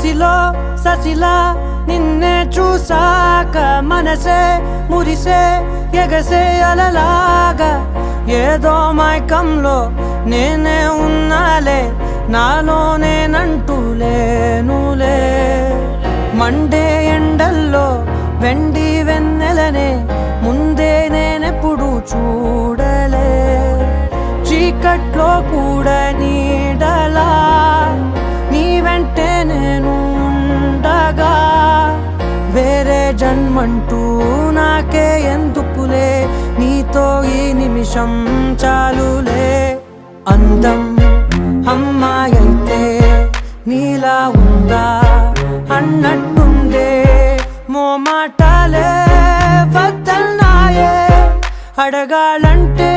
కసిలో ససిలా నిన్నే చూసాక మనసే మురిసే ఎగసే అలలాగా ఏదో మైకంలో నేనే ఉన్నాలే నాలోనేనంటూ లేనులే మండే ఎండల్లో వెండి వెన్నెలనే ముందే నేనెప్పుడు చూడలే చీకట్లో కూడా నీడలా నీ వెంటే నేను ఉండగా వేరే జన్మంటూ నాకే ఎందుకులే నీతో ఈ నిమిషం చాలులే అందం అమ్మాయైతే నీలా ఉందా అన్నట్టుండే మోమాటాలే వద్దన్నాయే అడగాలంటే